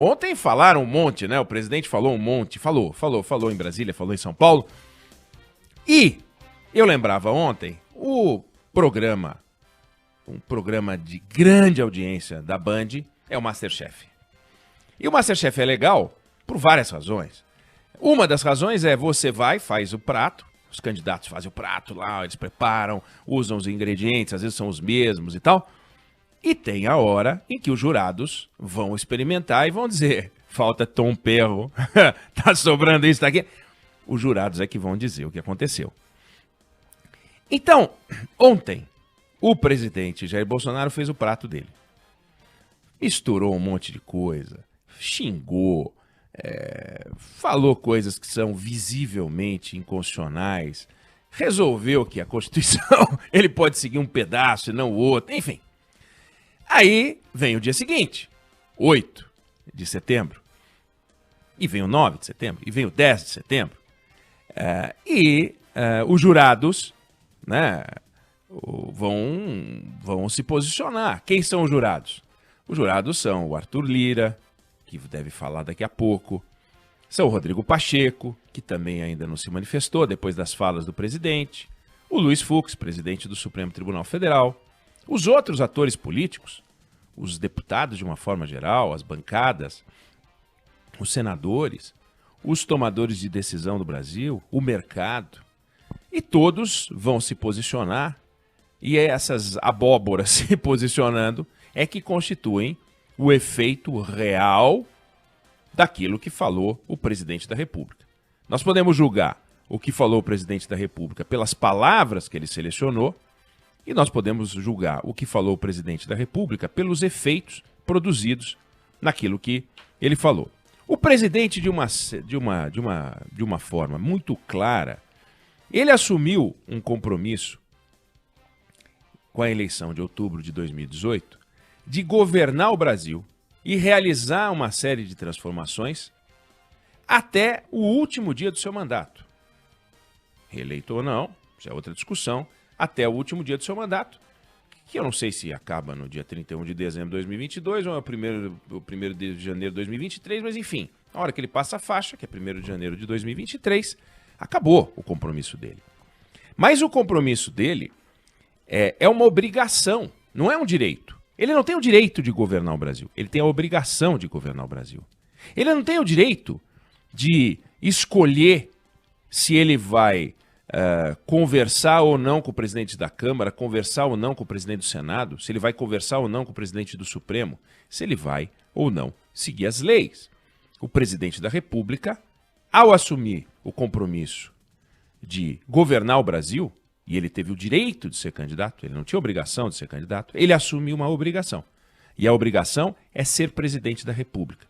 Ontem falaram um monte, né? O presidente falou um monte, falou em Brasília, falou em São Paulo. E eu lembrava ontem um programa de grande audiência da Band é o MasterChef. E o MasterChef é legal por várias razões. Uma das razões é você vai, faz o prato, os candidatos fazem o prato lá, eles preparam, usam os ingredientes, às vezes são os mesmos e tal. E tem a hora em que os jurados vão experimentar e vão dizer, falta tom perro, tá sobrando isso daqui. Os jurados é que vão dizer o que aconteceu. Então, ontem, o presidente Jair Bolsonaro fez o prato dele. Misturou um monte de coisa, xingou, falou coisas que são visivelmente inconstitucionais, resolveu que a Constituição ele pode seguir um pedaço e não o outro, enfim. Aí vem o dia seguinte, 8 de setembro, e vem o 9 de setembro, e vem o 10 de setembro, os jurados, né, vão se posicionar. Quem são os jurados? Os jurados são o Arthur Lira, que deve falar daqui a pouco, são o Rodrigo Pacheco, que também ainda não se manifestou depois das falas do presidente, o Luiz Fux, presidente do Supremo Tribunal Federal, os outros atores políticos, os deputados de uma forma geral, as bancadas, os senadores, os tomadores de decisão do Brasil, o mercado, e todos vão se posicionar, e essas abóboras se posicionando é que constituem o efeito real daquilo que falou o presidente da República. Nós podemos julgar o que falou o presidente da República pelas palavras que ele selecionou, e nós podemos julgar o que falou o presidente da República pelos efeitos produzidos naquilo que ele falou. O presidente, de uma forma muito clara, ele assumiu um compromisso com a eleição de outubro de 2018 de governar o Brasil e realizar uma série de transformações até o último dia do seu mandato. Reeleito ou não, já é outra discussão, até o último dia do seu mandato, que eu não sei se acaba no dia 31 de dezembro de 2022 ou é o 1º de janeiro de 2023, mas enfim, na hora que ele passa a faixa, que é 1º de janeiro de 2023, acabou o compromisso dele. Mas o compromisso dele é uma obrigação, não é um direito. Ele não tem o direito de governar o Brasil, ele tem a obrigação de governar o Brasil. Ele não tem o direito de escolher se ele vai conversar ou não com o presidente da Câmara, conversar ou não com o presidente do Senado, se ele vai conversar ou não com o presidente do Supremo, se ele vai ou não seguir as leis. O presidente da República, ao assumir o compromisso de governar o Brasil, e ele teve o direito de ser candidato, ele não tinha obrigação de ser candidato, ele assumiu uma obrigação. E a obrigação é ser presidente da República.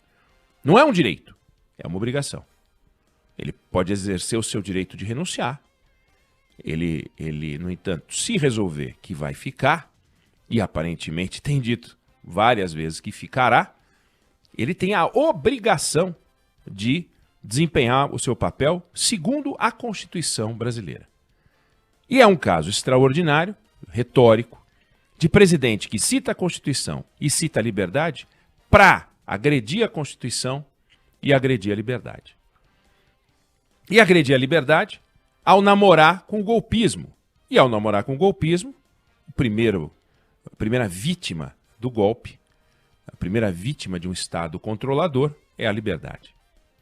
Não é um direito, é uma obrigação. Ele pode exercer o seu direito de renunciar. Ele, no entanto, se resolver que vai ficar, e aparentemente tem dito várias vezes que ficará, ele tem a obrigação de desempenhar o seu papel segundo a Constituição brasileira. E é um caso extraordinário, retórico, de presidente que cita a Constituição e cita a liberdade para agredir a Constituição e agredir a liberdade. E agredir a liberdade ao namorar com o golpismo. E ao namorar com o golpismo, a primeira vítima do golpe, a primeira vítima de um Estado controlador é a liberdade.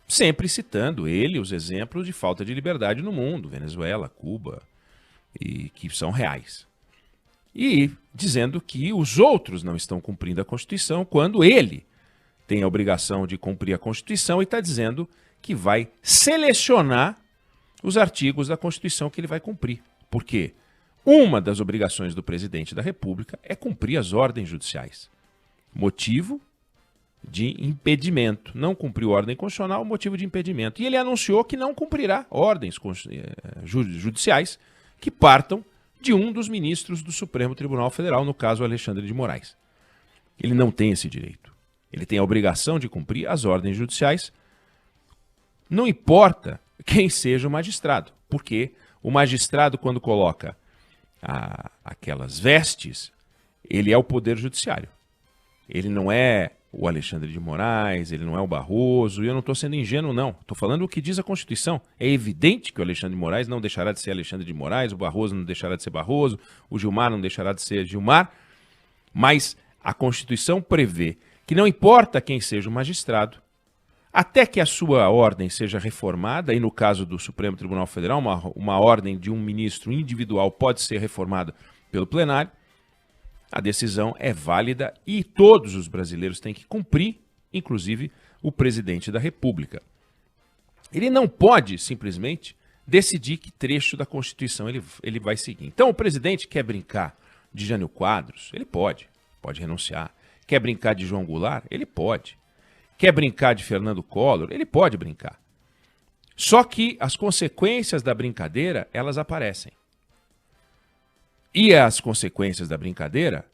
Sempre citando ele os exemplos de falta de liberdade no mundo, Venezuela, Cuba, e que são reais. E dizendo que os outros não estão cumprindo a Constituição quando ele tem a obrigação de cumprir a Constituição e está dizendo que vai selecionar os artigos da Constituição que ele vai cumprir. Porque uma das obrigações do presidente da República é cumprir as ordens judiciais. Motivo de impedimento. Não cumpriu ordem constitucional, motivo de impedimento. E ele anunciou que não cumprirá ordens judiciais que partam de um dos ministros do Supremo Tribunal Federal, no caso Alexandre de Moraes. Ele não tem esse direito. Ele tem a obrigação de cumprir as ordens judiciais, não importa quem seja o magistrado, porque o magistrado, quando coloca aquelas vestes, ele é o poder judiciário. Ele não é o Alexandre de Moraes, ele não é o Barroso, e eu não estou sendo ingênuo, não. Estou falando o que diz a Constituição. É evidente que o Alexandre de Moraes não deixará de ser Alexandre de Moraes, o Barroso não deixará de ser Barroso, o Gilmar não deixará de ser Gilmar, mas a Constituição prevê que não importa quem seja o magistrado, até que a sua ordem seja reformada, e no caso do Supremo Tribunal Federal, uma ordem de um ministro individual pode ser reformada pelo plenário, a decisão é válida e todos os brasileiros têm que cumprir, inclusive o presidente da República. Ele não pode simplesmente decidir que trecho da Constituição ele vai seguir. Então, o presidente quer brincar de Jânio Quadros? Ele pode renunciar. Quer brincar de João Goulart? Ele pode. Quer brincar de Fernando Collor? Ele pode brincar. Só que as consequências da brincadeira, elas aparecem. E as consequências da brincadeira,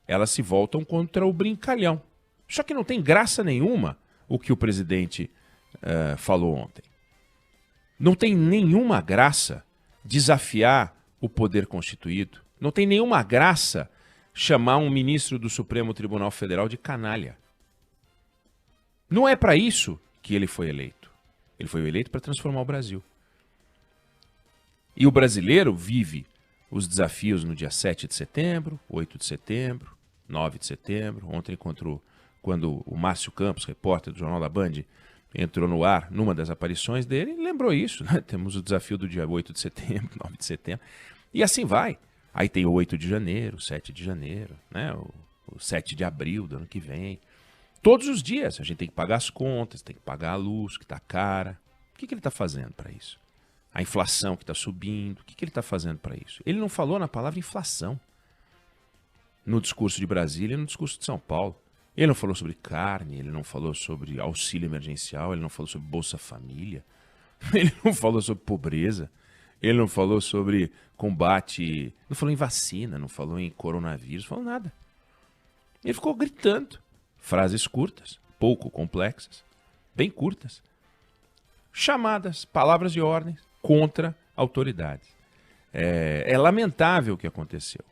elas se voltam contra o brincalhão. Só que não tem graça nenhuma o que o presidente falou ontem. Não tem nenhuma graça desafiar o poder constituído. Não tem nenhuma graça chamar um ministro do Supremo Tribunal Federal de canalha. Não é para isso que ele foi eleito. Ele foi eleito para transformar o Brasil. E o brasileiro vive os desafios no dia 7 de setembro, 8 de setembro, 9 de setembro. Ontem, quando o Márcio Campos, repórter do Jornal da Band, entrou no ar numa das aparições dele, ele lembrou isso, né? Temos o desafio do dia 8 de setembro, 9 de setembro, e assim vai. Aí tem o 8 de janeiro, o 7 de janeiro, né? o 7 de abril do ano que vem. Todos os dias a gente tem que pagar as contas, tem que pagar a luz, que está cara. O que ele está fazendo para isso? A inflação que está subindo, o que ele está fazendo para isso? Ele não falou na palavra inflação no discurso de Brasília e no discurso de São Paulo. Ele não falou sobre carne, ele não falou sobre auxílio emergencial, ele não falou sobre Bolsa Família, ele não falou sobre pobreza, ele não falou sobre combate, não falou em vacina, não falou em coronavírus, não falou nada. Ele ficou gritando frases curtas, pouco complexas, bem curtas, chamadas, palavras de ordem contra autoridades. É lamentável o que aconteceu.